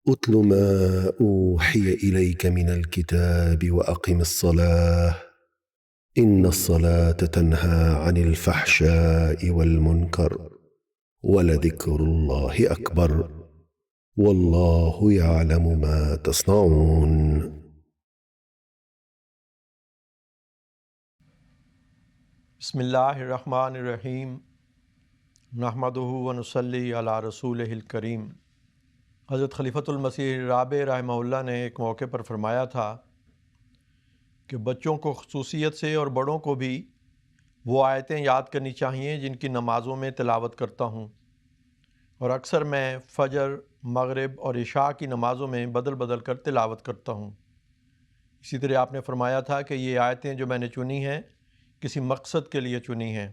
اتل ما أوحي إليك من الكتاب وأقم الصلاة إن الصلاة تنهى عن الفحشاء والمنكر ولذكر الله أكبر والله يعلم ما تصنعون. بسم اللہ الرحمن الرحیم نحمدہ ونصلی علی رسولہ الکریم۔ حضرت خلیفۃ المسیح رابع رحمہ اللہ نے ایک موقع پر فرمایا تھا کہ بچوں کو خصوصیت سے اور بڑوں کو بھی وہ آیتیں یاد کرنی چاہیے جن کی نمازوں میں تلاوت کرتا ہوں، اور اکثر میں فجر، مغرب اور عشاء کی نمازوں میں بدل بدل کر تلاوت کرتا ہوں۔ اسی طرح آپ نے فرمایا تھا کہ یہ آیتیں جو میں نے چنی ہیں کسی مقصد کے لیے چنی ہیں،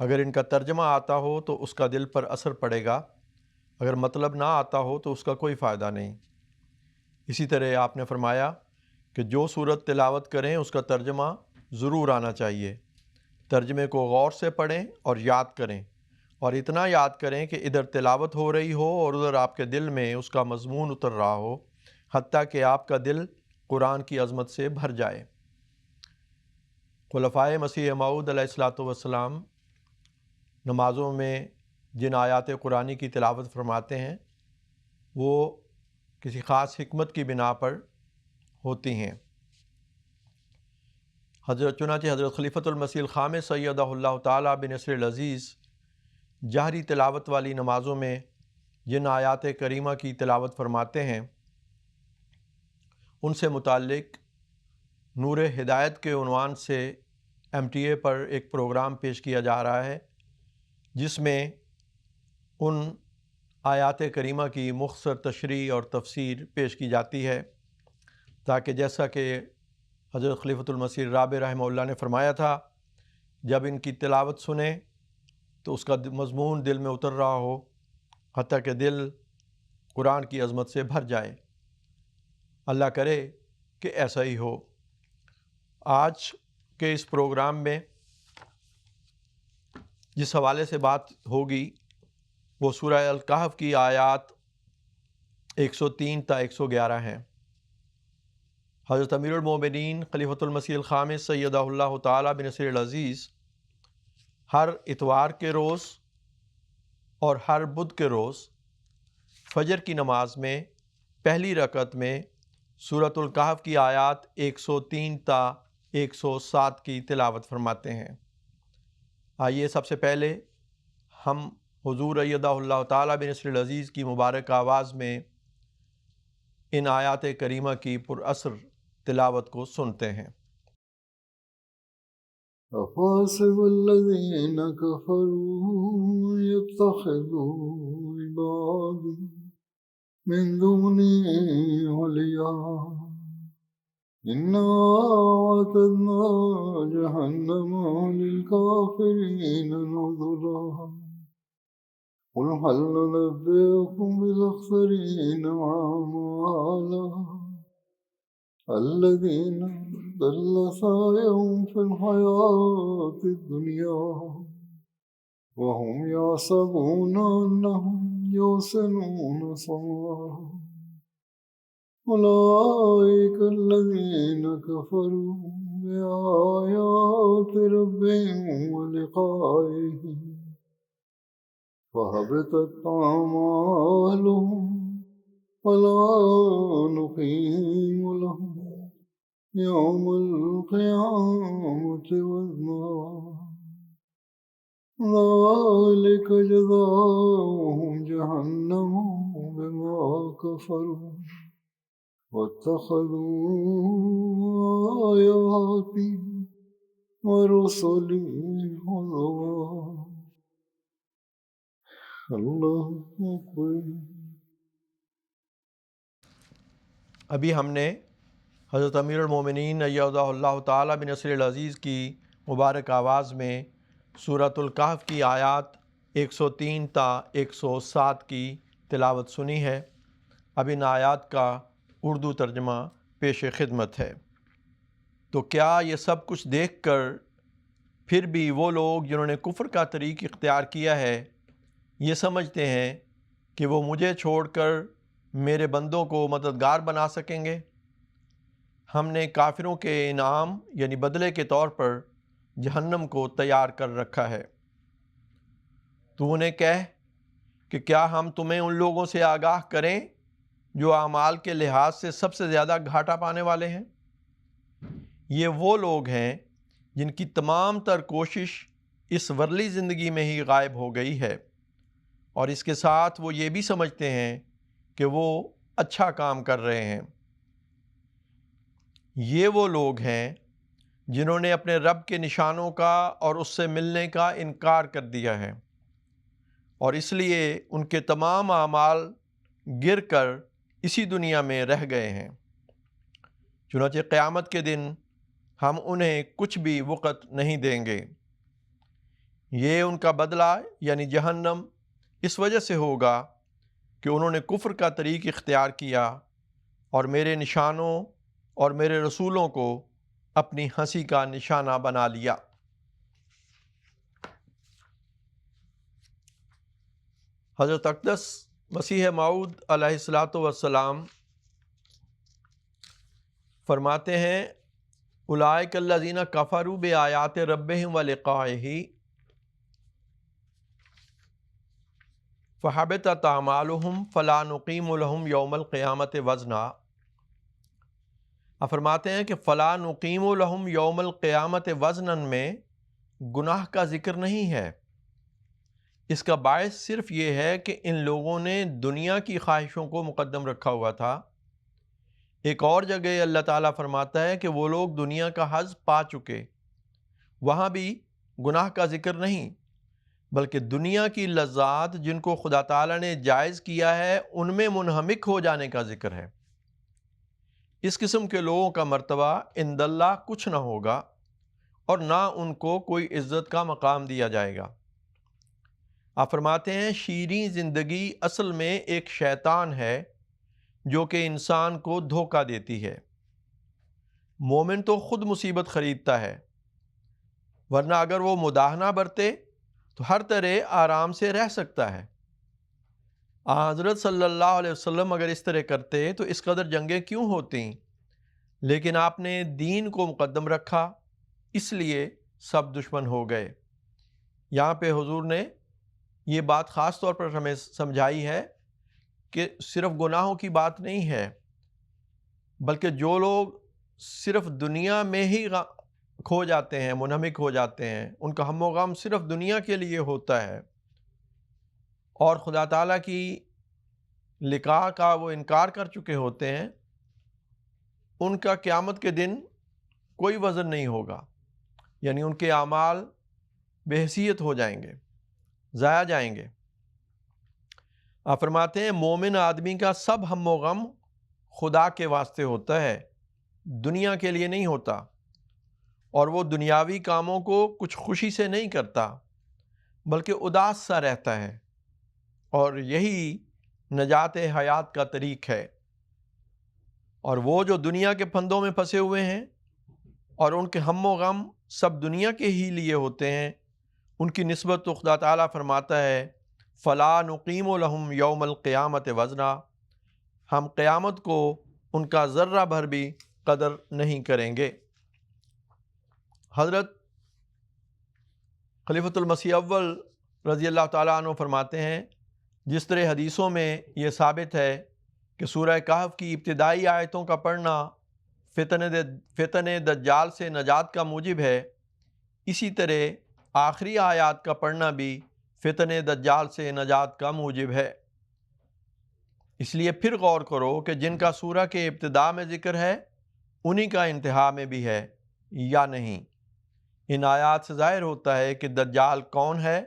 اگر ان کا ترجمہ آتا ہو تو اس کا دل پر اثر پڑے گا، اگر مطلب نہ آتا ہو تو اس کا کوئی فائدہ نہیں۔ اسی طرح آپ نے فرمایا کہ جو سورت تلاوت کریں اس کا ترجمہ ضرور آنا چاہیے، ترجمے کو غور سے پڑھیں اور یاد کریں، اور اتنا یاد کریں کہ ادھر تلاوت ہو رہی ہو اور ادھر آپ کے دل میں اس کا مضمون اتر رہا ہو، حتیٰ کہ آپ کا دل قرآن کی عظمت سے بھر جائے۔ خلفائے مسیح موعود علیہ الصلاۃ والسلام نمازوں میں جن آیات قرآنی کی تلاوت فرماتے ہیں وہ کسی خاص حکمت کی بنا پر ہوتی ہیں۔ چنانچہ حضرت خلیفۃ المسیح الخامس سیدہ اللہ تعالیٰ بنصر العزیز جہری تلاوت والی نمازوں میں جن آیات کریمہ کی تلاوت فرماتے ہیں ان سے متعلق نور ہدایت کے عنوان سے MTA پر ایک پروگرام پیش کیا جا رہا ہے، جس میں ان آیات کریمہ کی مختصر تشریح اور تفسیر پیش کی جاتی ہے، تاکہ جیسا کہ حضرت خلیفۃ المسیح رابع رحمہ اللہ نے فرمایا تھا، جب ان کی تلاوت سنیں تو اس کا مضمون دل میں اتر رہا ہو، حتیٰ کہ دل قرآن کی عظمت سے بھر جائے۔ اللہ کرے کہ ایسا ہی ہو۔ آج کے اس پروگرام میں جس حوالے سے بات ہوگی وہ سورہ الکہف کی آیات 103 تا 111 ہیں۔ حضرت امیر المومنین خلیفۃ المسیح الخامس سیدہ اللہ تعالیٰ بنصر العزیز ہر اتوار کے روز اور ہر بدھ کے روز فجر کی نماز میں پہلی رکعت میں سورۃ الکہف کی آیات 103 تا 107 کی تلاوت فرماتے ہیں۔ آئیے سب سے پہلے ہم حضور ایدہ اللہ تعالیٰ بنصر العزیز کی مبارک آواز میں ان آیات کریمہ کی پر اثر تلاوت کو سنتے ہیں۔ أَفَحَسِبَ الَّذِينَ كَفَرُوا يَتَّخِذُوا عِبَادِي مِن دُونِي أَوْلِيَاءَ إِنَّا أَعْتَدْنَا جَهَنَّمَ لِلْكَافِرِينَ نُزُلًا قُلْ هَلْ نُنَبِّئُكُم بِالْأَخْسَرِينَ أَعْمَالًا الَّذِينَ ضَلَّ سَعْيُهُمْ فِي الْحَيَاةِ الدُّنْيَا وَهُمْ يَحْسَبُونَ أَنَّهُمْ يُحْسِنُونَ صُنْعًا أُولَئِكَ الَّذِينَ كَفَرُوا بِآيَاتِ رَبِّهِمْ وَلِقَائِهِ فَهَبِطَتْ أَعْمَالُهُمْ فَلَا نُقِيمُ لَهُمْ يَوْمَ الْقِيَامَةِ وَزْنًا ذَلِكَ جَزَاؤُهُمْ جَهَنَّمُ بِمَا كَفَرُوا وَاتَّخَذُوا آيَاتِي وَرُسُلِي هُزُوًا۔ اللہ اکبر۔ ابھی ہم نے حضرت امیر المومنین ایدہ اللہ تعالیٰ بنصر العزیز کی مبارک آواز میں سورۃ الکہف کی آیات 103 تا 107 کی تلاوت سنی ہے۔ اب ان آیات کا اردو ترجمہ پیش خدمت ہے۔ تو کیا یہ سب کچھ دیکھ کر پھر بھی وہ لوگ جنہوں نے کفر کا طریق اختیار کیا ہے یہ سمجھتے ہیں کہ وہ مجھے چھوڑ کر میرے بندوں کو مددگار بنا سکیں گے؟ ہم نے کافروں کے انعام یعنی بدلے کے طور پر جہنم کو تیار کر رکھا ہے۔ تو انہیں کہہ کہ کیا ہم تمہیں ان لوگوں سے آگاہ کریں جو اعمال کے لحاظ سے سب سے زیادہ گھاٹا پانے والے ہیں؟ یہ وہ لوگ ہیں جن کی تمام تر کوشش اس ورلی زندگی میں ہی غائب ہو گئی ہے، اور اس کے ساتھ وہ یہ بھی سمجھتے ہیں کہ وہ اچھا کام کر رہے ہیں۔ یہ وہ لوگ ہیں جنہوں نے اپنے رب کے نشانوں کا اور اس سے ملنے کا انکار کر دیا ہے، اور اس لیے ان کے تمام اعمال گر کر اسی دنیا میں رہ گئے ہیں۔ چنانچہ قیامت کے دن ہم انہیں کچھ بھی وقت نہیں دیں گے۔ یہ ان کا بدلہ یعنی جہنم اس وجہ سے ہوگا کہ انہوں نے کفر کا طریق اختیار کیا اور میرے نشانوں اور میرے رسولوں کو اپنی ہنسی کا نشانہ بنا لیا۔ حضرت اقدس مسیح موعود علیہ الصلاۃ والسلام فرماتے ہیں اولئک الذین کفروا بآیات ربہم ولقائہ فحبطت اعمالہم فلا نقیم لہم یوم القیامۃ وزنا۔ فرماتے ہیں کہ فلا نقیم لہم یوم القیامۃ وزنا میں گناہ کا ذکر نہیں ہے۔ اس کا باعث صرف یہ ہے کہ ان لوگوں نے دنیا کی خواہشوں کو مقدم رکھا ہوا تھا۔ ایک اور جگہ اللہ تعالیٰ فرماتا ہے کہ وہ لوگ دنیا کا حظ پا چکے، وہاں بھی گناہ کا ذکر نہیں، بلکہ دنیا کی لذات جن کو خدا تعالیٰ نے جائز کیا ہے ان میں منہمک ہو جانے کا ذکر ہے۔ اس قسم کے لوگوں کا مرتبہ عند اللہ کچھ نہ ہوگا اور نہ ان کو کوئی عزت کا مقام دیا جائے گا۔ آپ فرماتے ہیں شیریں زندگی اصل میں ایک شیطان ہے جو کہ انسان کو دھوکہ دیتی ہے۔ مومن تو خود مصیبت خریدتا ہے، ورنہ اگر وہ مداہنہ برتے تو ہر طرح آرام سے رہ سکتا ہے۔ حضرت صلی اللہ علیہ وسلم اگر اس طرح کرتے تو اس قدر جنگیں کیوں ہوتیں؟ لیکن آپ نے دین کو مقدم رکھا، اس لیے سب دشمن ہو گئے۔ یہاں پہ حضور نے یہ بات خاص طور پر ہمیں سمجھائی ہے کہ صرف گناہوں کی بات نہیں ہے، بلکہ جو لوگ صرف دنیا میں ہی کھو جاتے ہیں، منہمک ہو جاتے ہیں، ان کا ہم و غم صرف دنیا کے لیے ہوتا ہے اور خدا تعالیٰ کی لقاء کا وہ انکار کر چکے ہوتے ہیں، ان کا قیامت کے دن کوئی وزن نہیں ہوگا، یعنی ان کے اعمال بے حیثیت ہو جائیں گے، ضائع جائیں گے۔ آپ فرماتے ہیں مومن آدمی کا سب ہم و غم خدا کے واسطے ہوتا ہے، دنیا کے لیے نہیں ہوتا، اور وہ دنیاوی کاموں کو کچھ خوشی سے نہیں کرتا بلکہ اداس سا رہتا ہے، اور یہی نجات حیات کا طریق ہے۔ اور وہ جو دنیا کے پھندوں میں پھنسے ہوئے ہیں اور ان کے ہم و غم سب دنیا کے ہی لیے ہوتے ہیں، ان کی نسبت تو خدا تعالیٰ فرماتا ہے فلا نقیم لہم یوم القیامۃ وزنا، ہم قیامت کو ان کا ذرہ بھر بھی قدر نہیں کریں گے۔ حضرت خلیفۃ المسیح اول رضی اللہ تعالیٰ عنہ فرماتے ہیں جس طرح حدیثوں میں یہ ثابت ہے کہ سورہ کہف کی ابتدائی آیتوں کا پڑھنا فتن دجال سے نجات کا موجب ہے، اسی طرح آخری آیات کا پڑھنا بھی فتن دجال سے نجات کا موجب ہے۔ اس لیے پھر غور کرو کہ جن کا سورہ کے ابتدا میں ذکر ہے انہی کا انتہا میں بھی ہے یا نہیں۔ ان آیات سے ظاہر ہوتا ہے کہ دجال کون ہے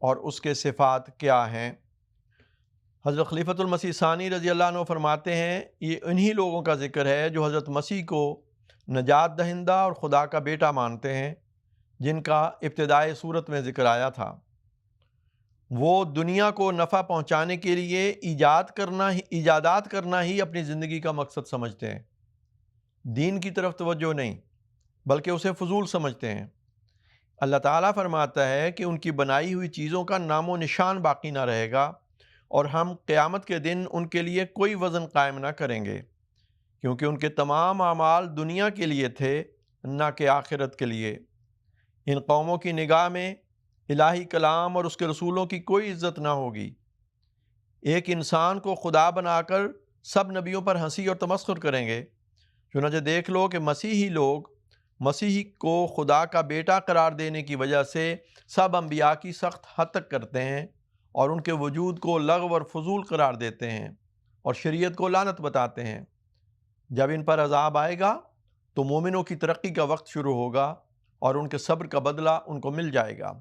اور اس کے صفات کیا ہیں۔ حضرت خلیفۃ المسیح ثانی رضی اللہ عنہ فرماتے ہیں یہ انہی لوگوں کا ذکر ہے جو حضرت مسیح کو نجات دہندہ اور خدا کا بیٹا مانتے ہیں، جن کا ابتدائی صورت میں ذکر آیا تھا۔ وہ دنیا کو نفع پہنچانے کے لیے ایجادات کرنا ہی اپنی زندگی کا مقصد سمجھتے ہیں، دین کی طرف توجہ نہیں بلکہ اسے فضول سمجھتے ہیں۔ اللہ تعالیٰ فرماتا ہے کہ ان کی بنائی ہوئی چیزوں کا نام و نشان باقی نہ رہے گا، اور ہم قیامت کے دن ان کے لیے کوئی وزن قائم نہ کریں گے، کیونکہ ان کے تمام اعمال دنیا کے لیے تھے نہ کہ آخرت کے لیے۔ ان قوموں کی نگاہ میں الہی کلام اور اس کے رسولوں کی کوئی عزت نہ ہوگی۔ ایک انسان کو خدا بنا کر سب نبیوں پر ہنسی اور تمسخر کریں گے۔ چنانچہ دیکھ لو کہ مسیحی لوگ مسیح کو خدا کا بیٹا قرار دینے کی وجہ سے سب انبیاء کی سخت حد تک کرتے ہیں اور ان کے وجود کو لغو اور فضول قرار دیتے ہیں اور شریعت کو لعنت بتاتے ہیں۔ جب ان پر عذاب آئے گا تو مومنوں کی ترقی کا وقت شروع ہوگا اور ان کے صبر کا بدلہ ان کو مل جائے گا،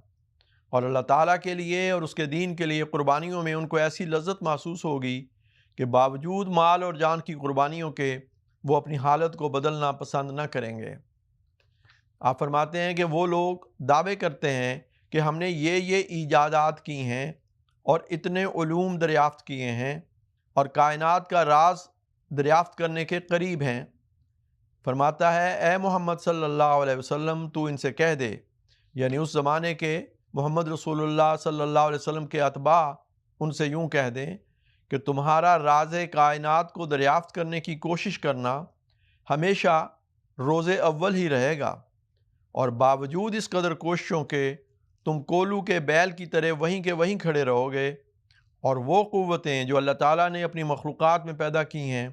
اور اللہ تعالیٰ کے لیے اور اس کے دین کے لیے قربانیوں میں ان کو ایسی لذت محسوس ہوگی کہ باوجود مال اور جان کی قربانیوں کے وہ اپنی حالت کو بدلنا پسند نہ کریں گے۔ آپ فرماتے ہیں کہ وہ لوگ دعوے کرتے ہیں کہ ہم نے یہ ایجادات کی ہیں اور اتنے علوم دریافت کیے ہیں اور کائنات کا راز دریافت کرنے کے قریب ہیں۔ فرماتا ہے اے محمد صلی اللہ علیہ وسلم، تو ان سے کہہ دے، یعنی اس زمانے کے محمد رسول اللہ صلی اللہ علیہ وسلم کے اتباع ان سے یوں کہہ دیں کہ تمہارا راز کائنات کو دریافت کرنے کی کوشش کرنا ہمیشہ روز اول ہی رہے گا، اور باوجود اس قدر کوششوں کے تم کولو کے بیل کی طرح وہیں کے وہیں کھڑے رہو گے، اور وہ قوتیں جو اللہ تعالیٰ نے اپنی مخلوقات میں پیدا کی ہیں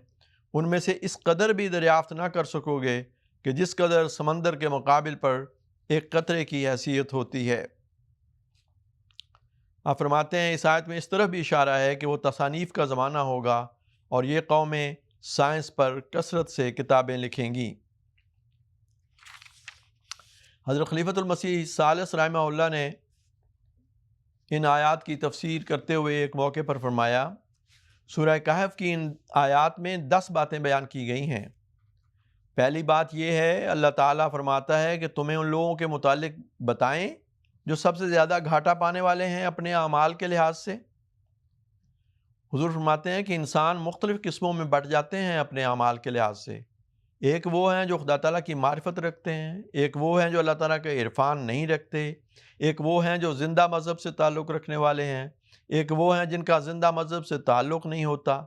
ان میں سے اس قدر بھی دریافت نہ کر سکو گے کہ جس قدر سمندر کے مقابل پر ایک قطرے کی حیثیت ہوتی ہے۔ آپ فرماتے ہیں اس آیت میں اس طرف بھی اشارہ ہے کہ وہ تصانیف کا زمانہ ہوگا اور یہ قومیں سائنس پر کثرت سے کتابیں لکھیں گی۔ حضرت خلیفۃ المسیح ثالث رحمہ اللہ نے ان آیات کی تفسیر کرتے ہوئے ایک موقع پر فرمایا، سورہ کہف کی ان آیات میں 10 باتیں بیان کی گئی ہیں۔ پہلی بات یہ ہے، اللہ تعالیٰ فرماتا ہے کہ تمہیں ان لوگوں کے متعلق بتائیں جو سب سے زیادہ گھاٹا پانے والے ہیں اپنے اعمال کے لحاظ سے۔ حضور فرماتے ہیں کہ انسان مختلف قسموں میں بٹ جاتے ہیں اپنے اعمال کے لحاظ سے۔ ایک وہ ہیں جو خدا تعالیٰ کی معرفت رکھتے ہیں، ایک وہ ہیں جو اللہ تعالیٰ کا عرفان نہیں رکھتے، ایک وہ ہیں جو زندہ مذہب سے تعلق رکھنے والے ہیں، ایک وہ ہیں جن کا زندہ مذہب سے تعلق نہیں ہوتا،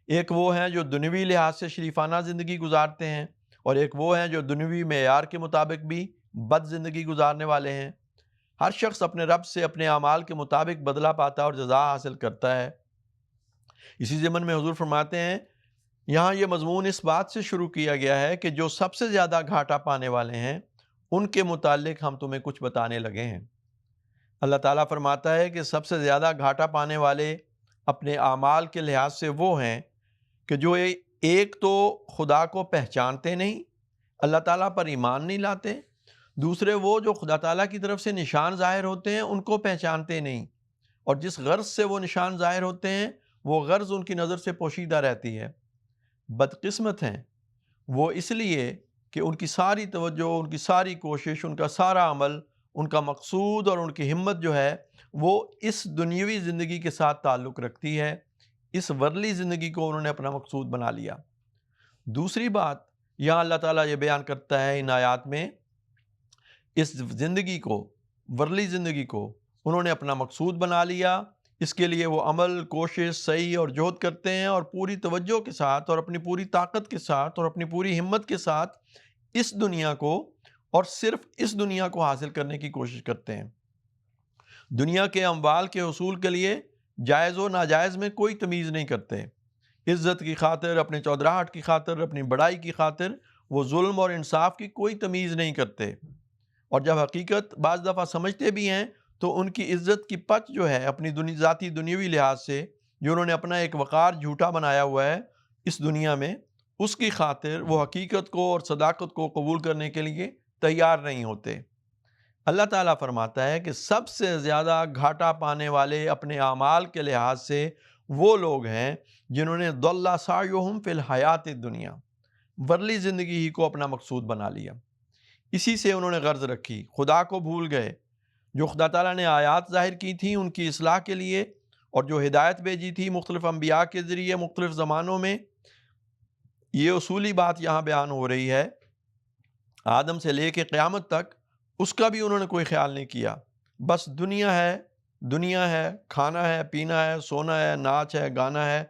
ایک وہ ہیں جو دنیوی لحاظ سے شریفانہ زندگی گزارتے ہیں، اور ایک وہ ہیں جو دنیوی معیار کے مطابق بھی بد زندگی گزارنے والے ہیں۔ ہر شخص اپنے رب سے اپنے اعمال کے مطابق بدلہ پاتا اور جزا حاصل کرتا ہے۔ اسی ضمن میں حضور فرماتے ہیں یہاں یہ مضمون اس بات سے شروع کیا گیا ہے کہ جو سب سے زیادہ گھاٹا پانے والے ہیں ان کے متعلق ہم تمہیں کچھ بتانے لگے ہیں۔ اللہ تعالیٰ فرماتا ہے کہ سب سے زیادہ گھاٹا پانے والے اپنے اعمال کے لحاظ سے وہ ہیں کہ جو ایک تو خدا کو پہچانتے نہیں، اللہ تعالیٰ پر ایمان نہیں لاتے، دوسرے وہ جو خدا تعالیٰ کی طرف سے نشان ظاہر ہوتے ہیں ان کو پہچانتے نہیں، اور جس غرض سے وہ نشان ظاہر ہوتے ہیں وہ غرض ان کی نظر سے پوشیدہ رہتی ہے۔ بدقسمت ہیں وہ اس لیے کہ ان کی ساری توجہ، ان کی ساری کوشش، ان کا سارا عمل، ان کا مقصود اور ان کی ہمت جو ہے وہ اس دنیاوی زندگی کے ساتھ تعلق رکھتی ہے، اس ورلی زندگی کو انہوں نے اپنا مقصود بنا لیا۔ دوسری بات یہاں اللہ تعالیٰ یہ بیان کرتا ہے ان آیات میں، اس زندگی کو، ورلی زندگی کو انہوں نے اپنا مقصود بنا لیا، اس کے لیے وہ عمل، کوشش، سعی اور جہد کرتے ہیں، اور پوری توجہ کے ساتھ اور اپنی پوری طاقت کے ساتھ اور اپنی پوری ہمت کے ساتھ اس دنیا کو اور صرف اس دنیا کو حاصل کرنے کی کوشش کرتے ہیں۔ دنیا کے اموال کے حصول کے لیے جائز و ناجائز میں کوئی تمیز نہیں کرتے۔ عزت کی خاطر، اپنے چودراہٹ کی خاطر، اپنی بڑائی کی خاطر وہ ظلم اور انصاف کی کوئی تمیز نہیں کرتے، اور جب حقیقت بعض دفعہ سمجھتے بھی ہیں تو ان کی عزت کی پچ جو ہے اپنی ذاتی دنیوی لحاظ سے جو انہوں نے اپنا ایک وقار جھوٹا بنایا ہوا ہے اس دنیا میں، اس کی خاطر وہ حقیقت کو اور صداقت کو قبول کرنے کے لیے تیار نہیں ہوتے۔ اللہ تعالیٰ فرماتا ہے کہ سب سے زیادہ گھاٹا پانے والے اپنے اعمال کے لحاظ سے وہ لوگ ہیں جنہوں نے ضل سعیہم فی الحیات الدنیا، ورلی زندگی ہی کو اپنا مقصود بنا لیا، اسی سے انہوں نے غرض رکھی، خدا کو بھول گئے۔ جو خدا تعالیٰ نے آیات ظاہر کی تھیں ان کی اصلاح کے لیے، اور جو ہدایت بھیجی تھی مختلف انبیاء کے ذریعے مختلف زمانوں میں، یہ اصولی بات یہاں بیان ہو رہی ہے، آدم سے لے کے قیامت تک اس کا بھی انہوں نے کوئی خیال نہیں کیا۔ بس دنیا ہے، دنیا ہے، کھانا ہے، پینا ہے، سونا ہے، ناچ ہے، گانا ہے،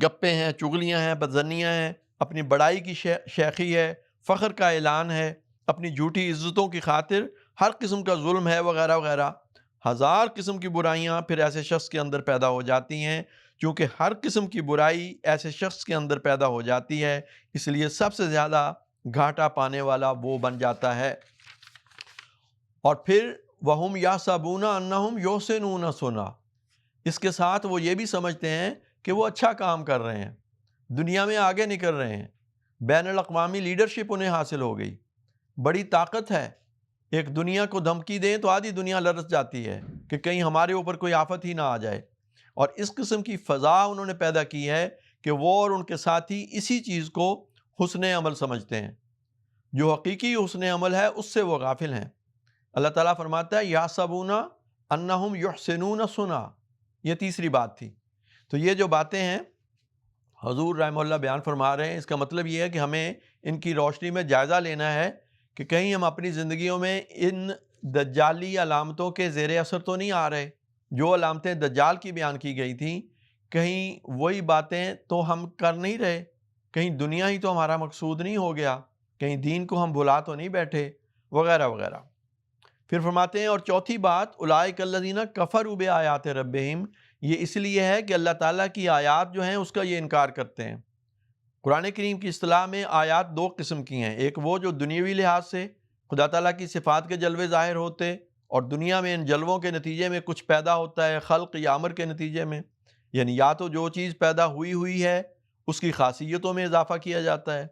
گپیں ہیں، چغلیاں ہیں، بدظنیاں ہیں، اپنی بڑائی کی شیخی ہے، فخر کا اعلان ہے، اپنی جھوٹی عزتوں کی خاطر ہر قسم کا ظلم ہے، وغیرہ وغیرہ۔ ہزار قسم کی برائیاں پھر ایسے شخص کے اندر پیدا ہو جاتی ہیں، چونکہ ہر قسم کی برائی ایسے شخص کے اندر پیدا ہو جاتی ہے، اس لیے سب سے زیادہ گھاٹا پانے والا وہ بن جاتا ہے۔ اور پھر وَهُمْ يَحْسَبُونَ أَنَّهُمْ يُحْسِنُونَ صُنْعًا، اس کے ساتھ وہ یہ بھی سمجھتے ہیں کہ وہ اچھا کام کر رہے ہیں، دنیا میں آگے نکل رہے ہیں، بین الاقوامی لیڈرشپ انہیں حاصل ہو گئی، بڑی طاقت ہے۔ ایک دنیا کو دھمکی دیں تو آدھی دنیا لرز جاتی ہے کہ کہیں ہمارے اوپر کوئی آفت ہی نہ آ جائے، اور اس قسم کی فضا انہوں نے پیدا کی ہے کہ وہ اور ان کے ساتھی اسی چیز کو حسن عمل سمجھتے ہیں۔ جو حقیقی حسن عمل ہے اس سے وہ غافل ہیں۔ اللہ تعالیٰ فرماتا ہے یحسبون انہم یحسنون صنعا، یہ تیسری بات تھی۔ تو یہ جو باتیں ہیں حضور رحمہ اللہ بیان فرما رہے ہیں، اس کا مطلب یہ ہے کہ ہمیں ان کی روشنی میں جائزہ لینا ہے کہ کہیں ہم اپنی زندگیوں میں ان دجالی علامتوں کے زیر اثر تو نہیں آ رہے۔ جو علامتیں دجال کی بیان کی گئی تھیں، کہیں وہی باتیں تو ہم کر نہیں رہے، کہیں دنیا ہی تو ہمارا مقصود نہیں ہو گیا، کہیں دین کو ہم بھلا تو نہیں بیٹھے، وغیرہ وغیرہ۔ پھر فرماتے ہیں اور چوتھی بات اولئک الذین کفروا بآیات ربہم، یہ اس لیے ہے کہ اللہ تعالیٰ کی آیات جو ہیں اس کا یہ انکار کرتے ہیں۔ قرآن کریم کی اصطلاح میں آیات دو قسم کی ہیں، ایک وہ جو دنیاوی لحاظ سے خدا تعالیٰ کی صفات کے جلوے ظاہر ہوتے اور دنیا میں ان جلووں کے نتیجے میں کچھ پیدا ہوتا ہے خلق یا امر کے نتیجے میں، یعنی یا تو جو چیز پیدا ہوئی ہے اس کی خاصیتوں میں اضافہ کیا جاتا ہے،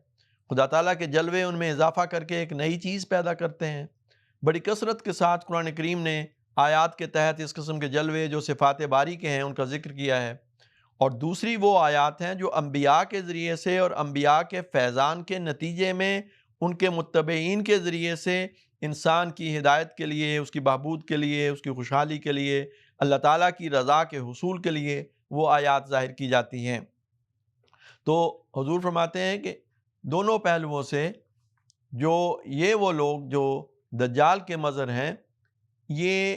خدا تعالیٰ کے جلوے ان میں اضافہ کر کے ایک نئی چیز پیدا کرتے ہیں۔ بڑی کثرت کے ساتھ قرآن کریم نے آیات کے تحت اس قسم کے جلوے جو صفات باری کے ہیں ان کا ذکر کیا ہے، اور دوسری وہ آیات ہیں جو انبیاء کے ذریعے سے اور انبیاء کے فیضان کے نتیجے میں ان کے متبعین کے ذریعے سے انسان کی ہدایت کے لیے، اس کی بہبود کے لیے، اس کی خوشحالی کے لیے، اللہ تعالیٰ کی رضا کے حصول کے لیے وہ آیات ظاہر کی جاتی ہیں۔ تو حضور فرماتے ہیں کہ دونوں پہلوؤں سے جو یہ وہ لوگ جو دجال کے مظہر ہیں، یہ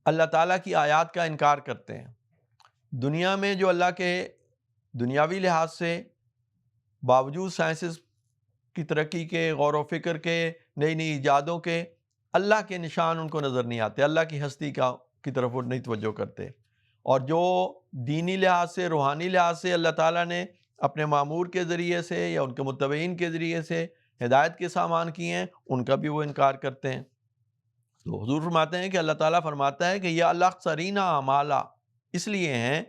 اللہ تعالیٰ کی آیات کا انکار کرتے ہیں۔ دنیا میں جو اللہ کے دنیاوی لحاظ سے باوجود سائنسز کی ترقی کے، غور و فکر کے، نئی نئی ایجادوں کے، اللہ کے نشان ان کو نظر نہیں آتے، اللہ کی ہستی کی طرف وہ نہیں توجہ کرتے، اور جو دینی لحاظ سے، روحانی لحاظ سے اللہ تعالیٰ نے اپنے مامور کے ذریعے سے یا ان کے متبعین کے ذریعے سے ہدایت کے سامان کیے ہیں ان کا بھی وہ انکار کرتے ہیں۔ تو حضور فرماتے ہیں کہ اللہ تعالیٰ فرماتا ہے کہ یہ الاخسرین اعمالا، اس لیے ہیں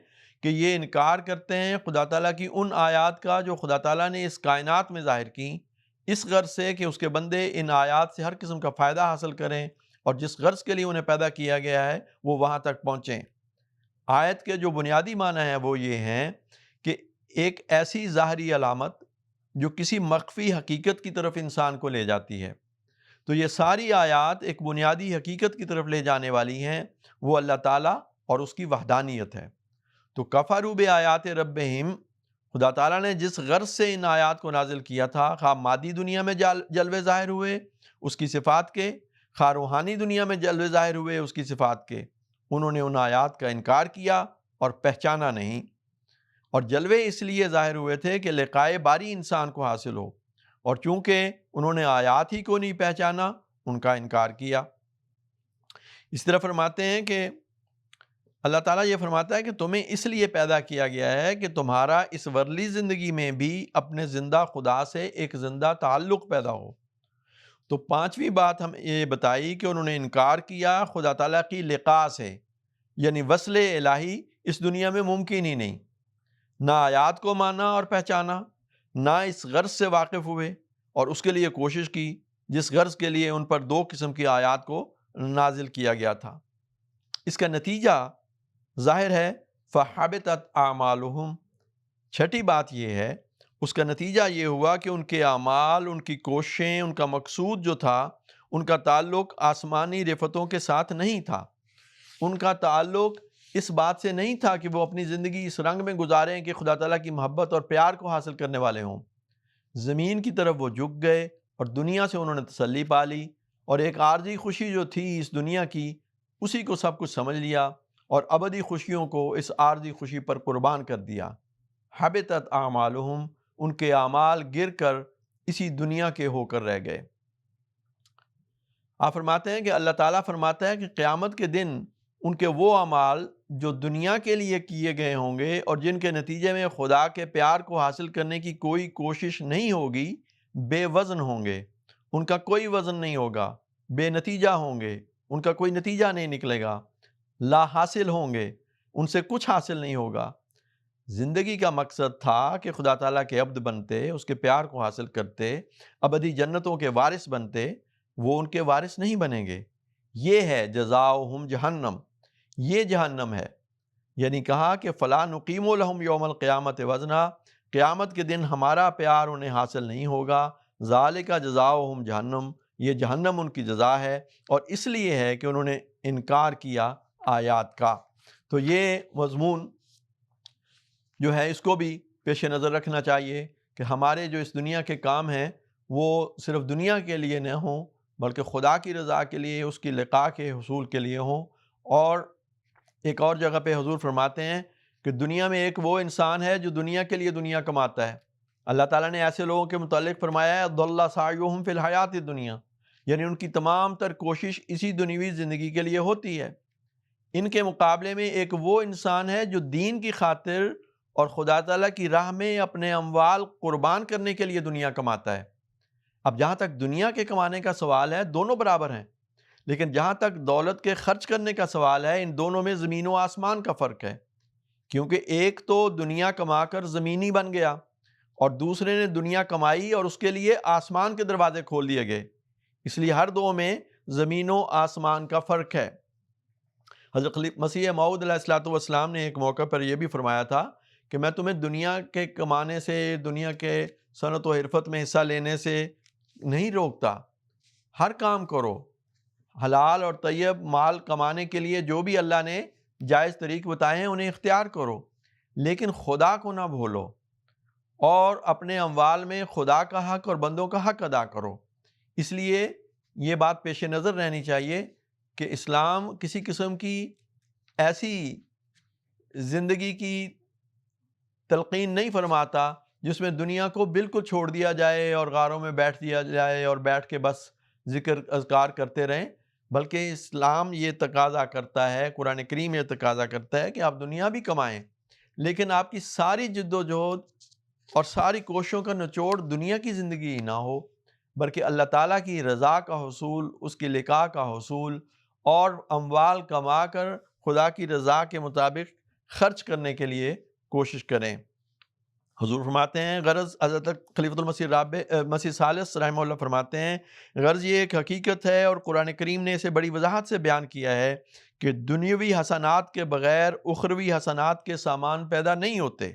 کہ یہ انکار کرتے ہیں خدا تعالیٰ کی ان آیات کا جو خدا تعالیٰ نے اس کائنات میں ظاہر کی، اس غرض سے کہ اس کے بندے ان آیات سے ہر قسم کا فائدہ حاصل کریں اور جس غرض کے لیے انہیں پیدا کیا گیا ہے وہ وہاں تک پہنچیں۔ آیت کے جو بنیادی معنی ہیں وہ یہ ہیں کہ ایک ایسی ظاہری علامت جو کسی مخفی حقیقت کی طرف انسان کو لے جاتی ہے، تو یہ ساری آیات ایک بنیادی حقیقت کی طرف لے جانے والی ہیں، وہ اللہ تعالیٰ اور اس کی وحدانیت ہے۔ تو کفروا بآیات ربہم، خدا تعالیٰ نے جس غرض سے ان آیات کو نازل کیا تھا، خواہ مادی دنیا میں جلوے ظاہر ہوئے اس کی صفات کے، خواہ روحانی دنیا میں جلوے ظاہر ہوئے اس کی صفات کے، انہوں نے ان آیات کا انکار کیا اور پہچانا نہیں، اور جلوے اس لیے ظاہر ہوئے تھے کہ لقائے باری انسان کو حاصل ہو، اور چونکہ انہوں نے آیات ہی کو نہیں پہچانا ان کا انکار کیا۔ اس طرح فرماتے ہیں کہ اللہ تعالیٰ یہ فرماتا ہے کہ تمہیں اس لیے پیدا کیا گیا ہے کہ تمہارا اس ورلی زندگی میں بھی اپنے زندہ خدا سے ایک زندہ تعلق پیدا ہو۔ تو پانچویں بات ہم یہ بتائی کہ انہوں نے انکار کیا خدا تعالیٰ کی لقاء سے، یعنی وصل الہی اس دنیا میں ممکن ہی نہیں، نہ آیات کو مانا اور پہچانا، نہ اس غرض سے واقف ہوئے اور اس کے لیے کوشش کی جس غرض کے لیے ان پر دو قسم کی آیات کو نازل کیا گیا تھا۔ اس کا نتیجہ ظاہر ہے فَحَبِطَتْ أَعْمَالُهُمْ۔ چھٹی بات یہ ہے، اس کا نتیجہ یہ ہوا کہ ان کے اعمال، ان کی کوششیں، ان کا مقصود جو تھا، ان کا تعلق آسمانی رفتوں کے ساتھ نہیں تھا، ان کا تعلق اس بات سے نہیں تھا کہ وہ اپنی زندگی اس رنگ میں گزاریں کہ خدا تعالیٰ کی محبت اور پیار کو حاصل کرنے والے ہوں۔ زمین کی طرف وہ جھک گئے اور دنیا سے انہوں نے تسلی پا لی، اور ایک عارضی خوشی جو تھی اس دنیا کی اسی کو سب کچھ سمجھ لیا اور ابدی خوشیوں کو اس عارضی خوشی پر قربان کر دیا۔ حبطت اعمالہم، ان کے اعمال گر کر اسی دنیا کے ہو کر رہ گئے۔ آپ فرماتے ہیں کہ اللہ تعالیٰ فرماتا ہے کہ قیامت کے دن ان کے وہ اعمال جو دنیا کے لیے کیے گئے ہوں گے اور جن کے نتیجے میں خدا کے پیار کو حاصل کرنے کی کوئی کوشش نہیں ہوگی، بے وزن ہوں گے، ان کا کوئی وزن نہیں ہوگا، بے نتیجہ ہوں گے، ان کا کوئی نتیجہ نہیں نکلے گا، لا حاصل ہوں گے، ان سے کچھ حاصل نہیں ہوگا۔ زندگی کا مقصد تھا کہ خدا تعالیٰ کے عبد بنتے، اس کے پیار کو حاصل کرتے، ابدی جنتوں کے وارث بنتے، وہ ان کے وارث نہیں بنیں گے۔ یہ ہے جزاؤہم جہنم، یہ جہنم ہے۔ یعنی کہا کہ فلا نقیم لہم یوم القیامت وزنا، قیامت کے دن ہمارا پیار انہیں حاصل نہیں ہوگا۔ ذالک جزاؤہم جہنم، یہ جہنم ان کی جزا ہے، اور اس لیے ہے کہ انہوں نے انکار کیا آیات کا۔ تو یہ مضمون جو ہے اس کو بھی پیش نظر رکھنا چاہیے کہ ہمارے جو اس دنیا کے کام ہیں وہ صرف دنیا کے لیے نہ ہوں، بلکہ خدا کی رضا کے لیے، اس کی لقاء کے حصول کے لیے ہوں۔ اور ایک اور جگہ پہ حضور فرماتے ہیں کہ دنیا میں ایک وہ انسان ہے جو دنیا کے لیے دنیا کماتا ہے۔ اللہ تعالیٰ نے ایسے لوگوں کے متعلق فرمایا ہے ضل سعیہم فی الحیات الدنیا، یعنی ان کی تمام تر کوشش اسی دنیوی زندگی کے لیے ہوتی ہے۔ ان کے مقابلے میں ایک وہ انسان ہے جو دین کی خاطر اور خدا تعالیٰ کی راہ میں اپنے اموال قربان کرنے کے لیے دنیا کماتا ہے۔ اب جہاں تک دنیا کے کمانے کا سوال ہے، دونوں برابر ہیں، لیکن جہاں تک دولت کے خرچ کرنے کا سوال ہے، ان دونوں میں زمین و آسمان کا فرق ہے، کیونکہ ایک تو دنیا کما کر زمینی بن گیا اور دوسرے نے دنیا کمائی اور اس کے لیے آسمان کے دروازے کھول دیے گئے۔ اس لیے ہر دو میں زمین و آسمان کا فرق ہے۔ حضرت مسیح موعود علیہ الصلوۃ والسلام نے ایک موقع پر یہ بھی فرمایا تھا کہ میں تمہیں دنیا کے کمانے سے، دنیا کے صنعت و حرفت میں حصہ لینے سے نہیں روکتا، ہر کام کرو، حلال اور طیب مال کمانے کے لیے جو بھی اللہ نے جائز طریق بتائے ہیں انہیں اختیار کرو، لیکن خدا کو نہ بھولو اور اپنے اموال میں خدا کا حق اور بندوں کا حق ادا کرو۔ اس لیے یہ بات پیش نظر رہنی چاہیے کہ اسلام کسی قسم کی ایسی زندگی کی تلقین نہیں فرماتا جس میں دنیا کو بالکل چھوڑ دیا جائے اور غاروں میں بیٹھ دیا جائے اور بیٹھ کے بس ذکر اذکار کرتے رہیں، بلکہ اسلام یہ تقاضا کرتا ہے، قرآن کریم یہ تقاضا کرتا ہے کہ آپ دنیا بھی کمائیں، لیکن آپ کی ساری جد و جہد اور ساری کوششوں کا نچوڑ دنیا کی زندگی ہی نہ ہو، بلکہ اللہ تعالیٰ کی رضا کا حصول، اس کی لقاء کا حصول، اور اموال کما کر خدا کی رضا کے مطابق خرچ کرنے کے لیے کوشش کریں۔ حضور فرماتے ہیں غرض، حضرت خلیفۃ المسیح مسیح ثالث رحمہ اللہ فرماتے ہیں غرض یہ ایک حقیقت ہے، اور قرآن کریم نے اسے بڑی وضاحت سے بیان کیا ہے کہ دنیاوی حسنات کے بغیر اخروی حسنات کے سامان پیدا نہیں ہوتے،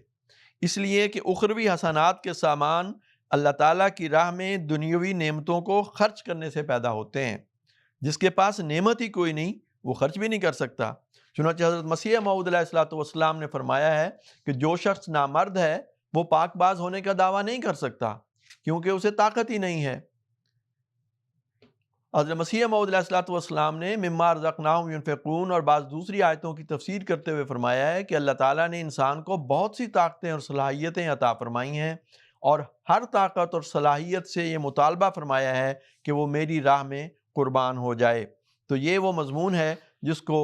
اس لیے کہ اخروی حسنات کے سامان اللہ تعالیٰ کی راہ میں دنیاوی نعمتوں کو خرچ کرنے سے پیدا ہوتے ہیں۔ جس کے پاس نعمت ہی کوئی نہیں وہ خرچ بھی نہیں کر سکتا۔ چنانچہ حضرت مسیح موعود علیہ الصلوۃ والسلام نے فرمایا ہے کہ جو شخص نامرد ہے وہ پاک باز ہونے کا دعویٰ نہیں کر سکتا کیونکہ اسے طاقت ہی نہیں ہے۔ حضرت مسیح موعود علیہ الصلوۃ والسلام نے مما رزقناہم ینفقون اور بعض دوسری آیتوں کی تفسیر کرتے ہوئے فرمایا ہے کہ اللہ تعالیٰ نے انسان کو بہت سی طاقتیں اور صلاحیتیں عطا فرمائی ہیں، اور ہر طاقت اور صلاحیت سے یہ مطالبہ فرمایا ہے کہ وہ میری راہ میں قربان ہو جائے۔ تو یہ وہ مضمون ہے جس کو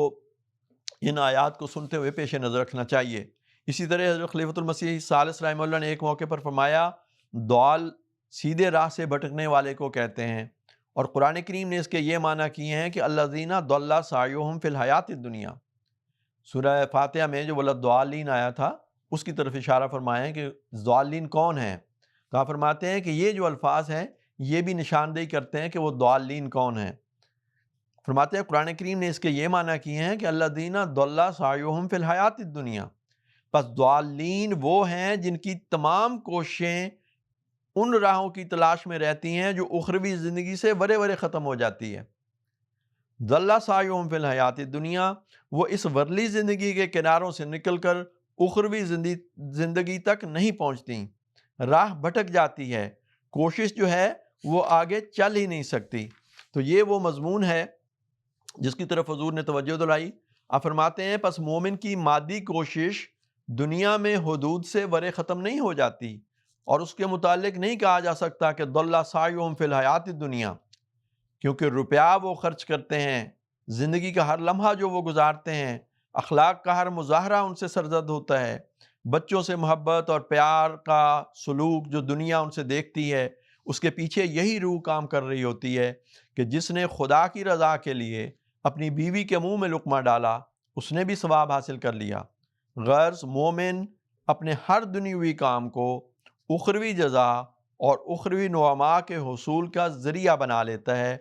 ان آیات کو سنتے ہوئے پیش نظر رکھنا چاہیے۔ اسی طرح حضرت خلیفۃ المسیح ثالث رحمہ اللہ نے ایک موقع پر فرمایا ضال سیدھے راہ سے بھٹکنے والے کو کہتے ہیں، اور قرآن کریم نے اس کے یہ معنی کیے ہیں کہ الذین ضل سعیہم فی الحیات الدنیا۔ سورہ فاتحہ میں جو ولضالین آیا تھا اس کی طرف اشارہ فرمایا ہے کہ ضالین کون ہیں، تو آپ فرماتے ہیں کہ یہ جو الفاظ ہیں یہ بھی نشاندہی کرتے ہیں کہ وہ ضالین کون ہیں۔ فرماتے ہیں قرآن کریم نے اس کے یہ معنی کیے ہیں کہ الذین ضل سعیہم فی الحیات الدنیا، پس ضالین وہ ہیں جن کی تمام کوششیں ان راہوں کی تلاش میں رہتی ہیں جو اخروی زندگی سے ورے ورے ختم ہو جاتی ہے۔ ضل سعیہم فی الحیات الدنیا، وہ اس ورلی زندگی کے کناروں سے نکل کر اخروی زندگی تک نہیں پہنچتی، راہ بھٹک جاتی ہے، کوشش جو ہے وہ آگے چل ہی نہیں سکتی۔ تو یہ وہ مضمون ہے جس کی طرف حضور نے توجہ دلائی۔ آپ فرماتے ہیں پس مومن کی مادی کوشش دنیا میں حدود سے ورے ختم نہیں ہو جاتی، اور اس کے متعلق نہیں کہا جا سکتا کہ ضل سعیہم فی الحیات الدنیا، کیونکہ روپیہ وہ خرچ کرتے ہیں، زندگی کا ہر لمحہ جو وہ گزارتے ہیں، اخلاق کا ہر مظاہرہ ان سے سرزد ہوتا ہے، بچوں سے محبت اور پیار کا سلوک جو دنیا ان سے دیکھتی ہے، اس کے پیچھے یہی روح کام کر رہی ہوتی ہے کہ جس نے خدا کی رضا کے لیے اپنی بیوی کے منہ میں لقمہ ڈالا اس نے بھی ثواب حاصل کر لیا۔ غرض مومن اپنے ہر دنیوی کام کو اخروی جزا اور اخروی نعما کے حصول کا ذریعہ بنا لیتا ہے،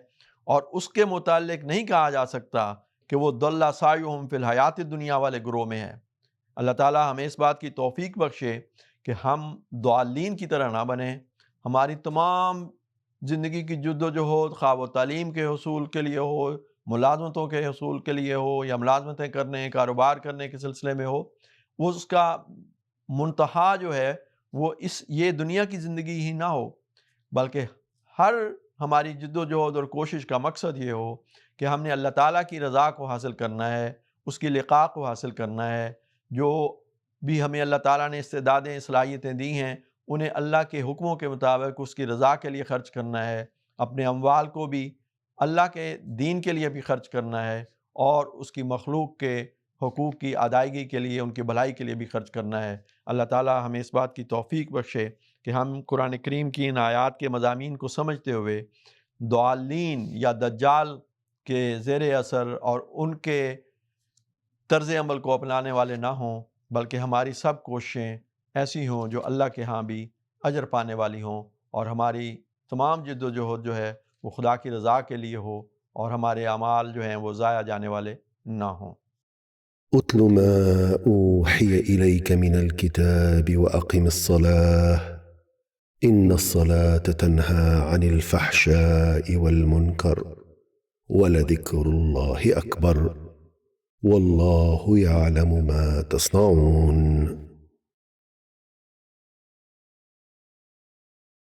اور اس کے متعلق نہیں کہا جا سکتا کہ وہ ضل سعیہم فی الحیات الدنیا والے گروہ میں ہے۔ اللہ تعالیٰ ہمیں اس بات کی توفیق بخشے کہ ہم ضالین کی طرح نہ بنیں۔ ہماری تمام زندگی کی جد و جہد، خواہ وہ تعلیم کے حصول کے لیے ہو، ملازمتوں کے حصول کے لیے ہو، یا ملازمتیں کرنے، کاروبار کرنے کے سلسلے میں ہو، وہ اس کا منتہا جو ہے وہ یہ دنیا کی زندگی ہی نہ ہو، بلکہ ہر ہماری جد و جہد اور کوشش کا مقصد یہ ہو کہ ہم نے اللہ تعالیٰ کی رضا کو حاصل کرنا ہے، اس کی لقاء کو حاصل کرنا ہے۔ جو بھی ہمیں اللہ تعالیٰ نے استعدادیں، صلاحیتیں دی ہیں، انہیں اللہ کے حکموں کے مطابق اس کی رضا کے لیے خرچ کرنا ہے، اپنے اموال کو بھی اللہ کے دین کے لیے بھی خرچ کرنا ہے، اور اس کی مخلوق کے حقوق کی ادائیگی کے لیے، ان کی بھلائی کے لیے بھی خرچ کرنا ہے۔ اللہ تعالیٰ ہمیں اس بات کی توفیق بخشے کہ ہم قرآن کریم کی ان آیات کے مضامین کو سمجھتے ہوئے ضالین یا دجال کے زیر اثر اور ان کے طرز عمل کو اپنانے والے نہ ہوں، بلکہ ہماری سب کوششیں ایسی ہوں جو اللہ کے ہاں بھی اجر پانے والی ہوں، اور ہماری تمام جد و جہد جو ہے وہ خدا کی رضا کے لیے ہو، اور ہمارے اعمال جو ہیں وہ ضائع جانے والے نہ ہوں۔ اتل ما أوحي إليك من الكتاب وأقم الصلاة إن الصلاة تنهى عن الفحشاء والمنكر ولذكر الله أكبر والله يعلم ما تصنعون